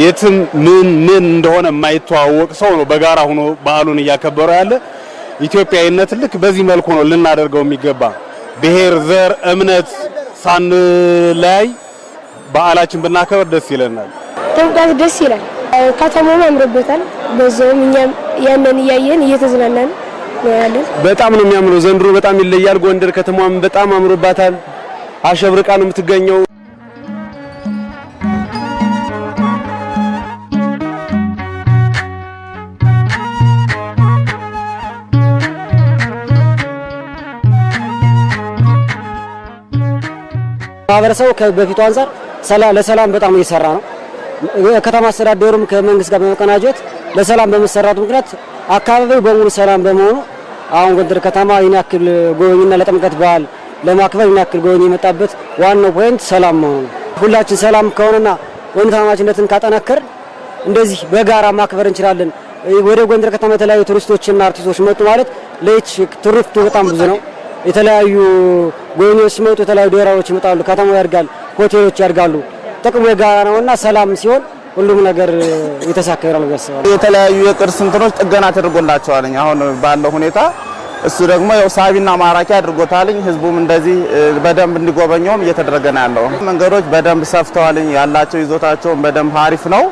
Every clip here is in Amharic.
የትም ምን እንደሆነ የማይተዋወቅ ሰው ነው በጋራ ሆኖ በዓሉን እያከበረ ያለ። ኢትዮጵያዊነት ልክ በዚህ መልኩ ነው ልናደርገው የሚገባ። ብሔር፣ ዘር፣ እምነት ሳንለያይ በዓላችን ብናከብር ደስ ይለናል። ጥምቀት ደስ ይላል። ከተማው ያምርበታል። በዛውም እኛም ያንን እያየን እየተዝናናን ነው ያለን። በጣም ነው የሚያምረው። ዘንድሮ በጣም ይለያል። ጎንደር ከተማዋም በጣም አምሮባታል። አሸብርቃ ነው የምትገኘው። ማህበረሰቡ ከበፊቱ አንፃር ለሰላም በጣም እየሰራ ነው። ከተማ አስተዳደሩም ከመንግስት ጋር በመቀናጀት ለሰላም በመሰራቱ ምክንያት አካባቢው በሙሉ ሰላም በመሆኑ አሁን ጎንደር ከተማ ይህን ያክል ጎበኝና ለጥምቀት በዓል ለማክበር ይህን ያክል ጎበኝ የመጣበት ዋናው ፖይንት ሰላም መሆኑ። ሁላችን ሰላም ከሆነና ወንድማማችነትን ካጠናከር እንደዚህ በጋራ ማክበር እንችላለን። ወደ ጎንደር ከተማ የተለያዩ ቱሪስቶችና አርቲስቶች መጡ ማለት ለይች ቱሪስቱ በጣም ብዙ ነው። የተለያዩ ጎብኚዎች ሲመጡ የተለያዩ ዶራዎች ይመጣሉ። ከተማው ያድጋል፣ ሆቴሎች ያድጋሉ። ጥቅሙ የጋራ ነውና ሰላም ሲሆን ሁሉም ነገር የተሳካራል ገሰዋል። የተለያዩ የቅርስ እንትኖች ጥገና ተደርጎላቸዋል አሁን ባለው ሁኔታ። እሱ ደግሞ ያው ሳቢና ማራኪ አድርጎታል። ህዝቡም እንደዚህ በደንብ እንዲጎበኘውም እየተደረገ ነው ያለው። መንገዶች በደንብ ሰፍተዋል። ያላቸው ይዞታቸውን በደንብ አሪፍ ነው።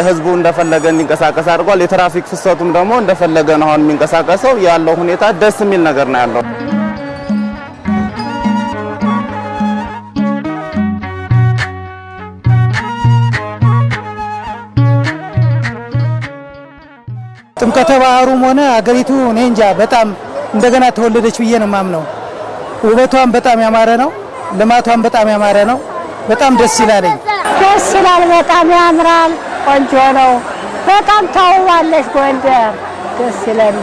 ህዝቡ እንደፈለገ እንዲንቀሳቀስ አድርጓል። የትራፊክ ፍሰቱም ደግሞ እንደፈለገ ነው አሁን የሚንቀሳቀሰው። ያለው ሁኔታ ደስ የሚል ነገር ነው ያለው። ጥምቀተ ባህሩም ሆነ አገሪቱ እኔ እንጃ በጣም እንደገና ተወለደች ብዬ ነው የማምነው። ውበቷም በጣም ያማረ ነው፣ ልማቷም በጣም ያማረ ነው። በጣም ደስ ይላል። ደስ ይላል። በጣም ያምራል። ቆንጆ ነው። በጣም ታውባለች ጎንደር። ደስ ይላል።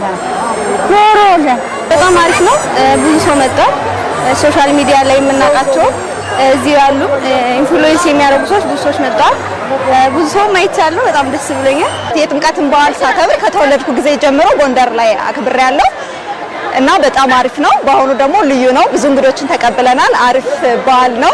ዶሮለ በጣም አሪፍ ነው። ብዙ ሰው መጣ። ሶሻል ሚዲያ ላይ የምናውቃቸው እዚህ ያሉ ኢንፍሉዌንስ የሚያደርጉ ሰዎች ብዙ ሰዎች መጣው። ብዙ ሰው ማይቻለው በጣም ደስ ብሎኛል። የጥምቀትን በዓል ሳከብር ከተወለድኩ ጊዜ ጀምሮ ጎንደር ላይ አክብሬያለሁ እና በጣም አሪፍ ነው። በአሁኑ ደግሞ ልዩ ነው። ብዙ እንግዶችን ተቀብለናል። አሪፍ በዓል ነው።